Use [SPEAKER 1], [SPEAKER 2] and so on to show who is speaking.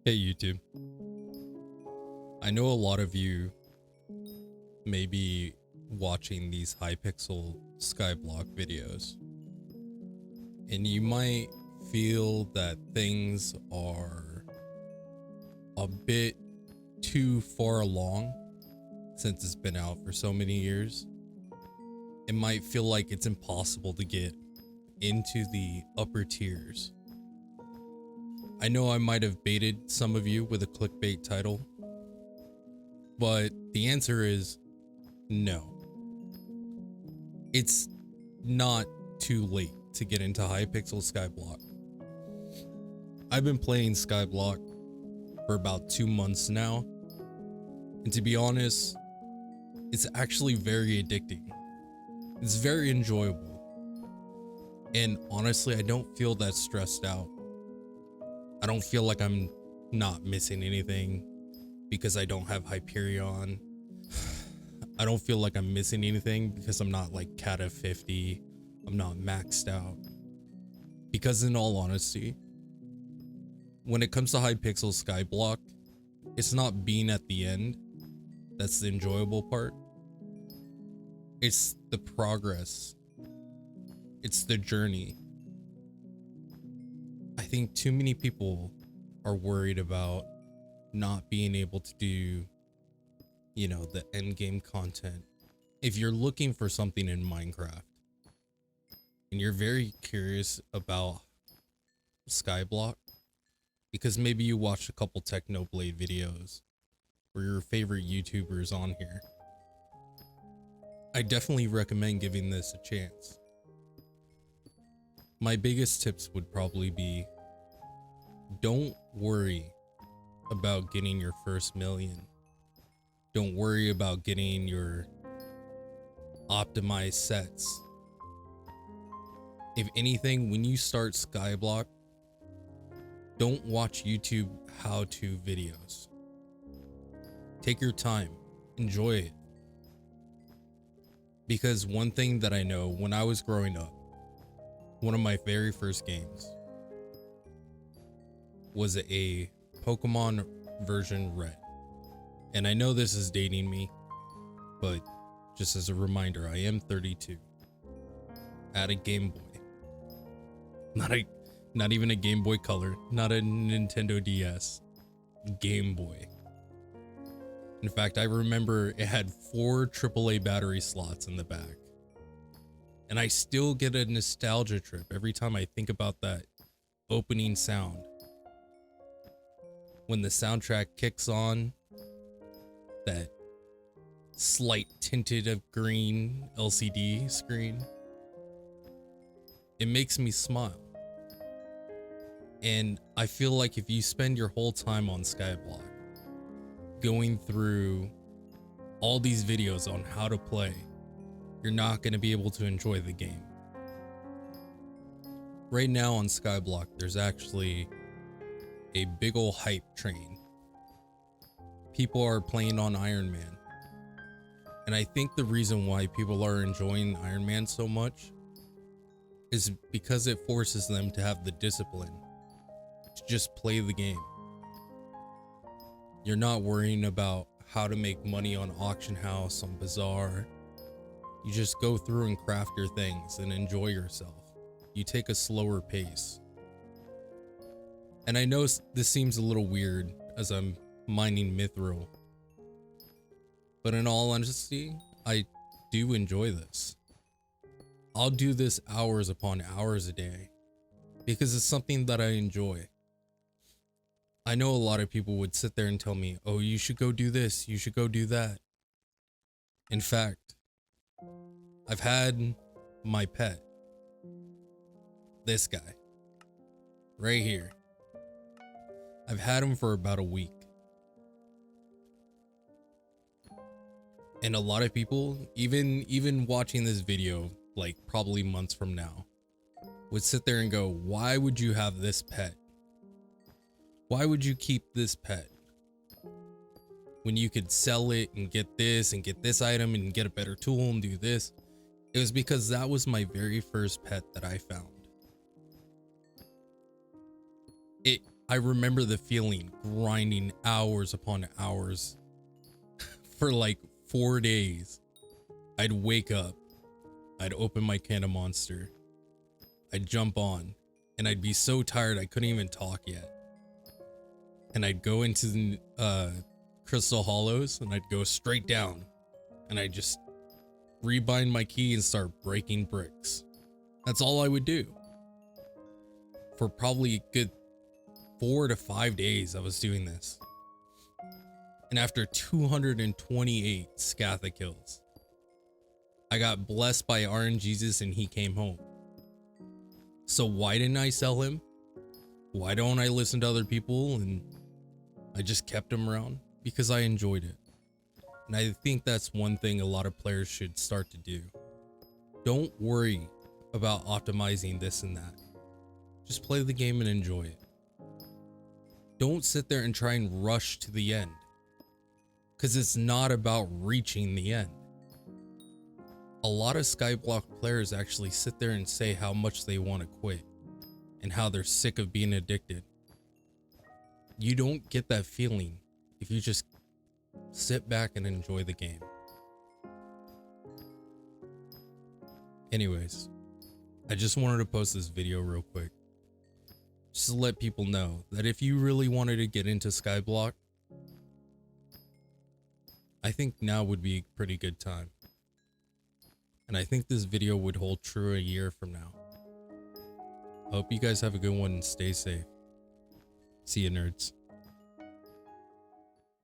[SPEAKER 1] Hey YouTube. I know a lot of you may be watching these Hypixel Skyblock videos, and you might feel that things are a bit too far along since it's been out for so many years. It might feel like it's impossible to get into the upper tiers. I know I might have baited some of you with a clickbait title, but the answer is no. It's not too late to get into Hypixel Skyblock. I've been playing Skyblock for about 2 months now, and to be honest, it's actually very addicting. It's very enjoyable, and honestly, I don't feel that stressed out. I don't feel like I'm not missing anything because I don't have Hyperion. I don't feel like I'm missing anything because I'm not like Cata 50. I'm not maxed out. Because in all honesty, when it comes to Hypixel Skyblock, it's not being at the end that's the enjoyable part. It's the progress. It's the journey. I think too many people are worried about not being able to do, the end game content. If you're looking for something in Minecraft and you're very curious about Skyblock, because maybe you watched a couple Technoblade videos or your favorite YouTubers on here, I definitely recommend giving this a chance. My biggest tips would probably be, don't worry about getting your first million. Don't worry about getting your optimized sets. If anything, when you start Skyblock, don't watch YouTube how-to videos. Take your time, enjoy it. Because one thing that I know, when I was growing up, one of my very first games was a Pokemon version Red. And I know this is dating me, but just as a reminder, I am 32. At a Game Boy. Not even a Game Boy Color, not a Nintendo DS. Game Boy. In fact, I remember it had 4 AAA battery slots in the back. And I still get a nostalgia trip every time I think about that opening sound. When the soundtrack kicks on, that slight tinted of green LCD screen, it makes me smile. And I feel like if you spend your whole time on Skyblock going through all these videos on how to play, you're not going to be able to enjoy the game. Right now on Skyblock, there's actually a big ol' hype train. People are playing on Iron Man. And I think the reason why people are enjoying Iron Man so much is because it forces them to have the discipline to just play the game. You're not worrying about how to make money on Auction House, on Bazaar. You just go through and craft your things and enjoy yourself. You take a slower pace. And I know this seems a little weird as I'm mining Mithril, but in all honesty, I do enjoy this. I'll do this hours upon hours a day because it's something that I enjoy. I know a lot of people would sit there and tell me, oh, you should go do this, you should go do that. In fact, I've had my pet, this guy, right here. I've had him for about a week. And a lot of people, even watching this video, like probably months from now, would sit there and go, why would you have this pet? Why would you keep this pet when you could sell it and get this item and get a better tool and do this? It was because that was my very first pet that I found. I remember the feeling, grinding hours upon hours for like 4 days. I'd wake up, I'd open my can of Monster, I'd jump on, and I'd be so tired I couldn't even talk yet. And I'd go into the Crystal Hollows, and I'd go straight down, and I'd just rebind my key and start breaking bricks. That's all I would do. For probably a good 4 to 5 days I was doing this. And after 228 Scatha kills, I got blessed by RNGesus and he came home. So why didn't I sell him? Why don't I listen to other people and I just kept him around? Because I enjoyed it. And I think that's one thing a lot of players should start to do. Don't worry about optimizing this and that. Just play the game and enjoy it. Don't sit there and try and rush to the end, because it's not about reaching the end. A lot of Skyblock players actually sit there and say how much they want to quit and how they're sick of being addicted. You don't get that feeling if you just sit back and enjoy the game. Anyways, I just wanted to post this video real quick, just to let people know that if you really wanted to get into Skyblock, I think now would be a pretty good time. And I think this video would hold true a year from now. I hope you guys have a good one and stay safe. See you, nerds.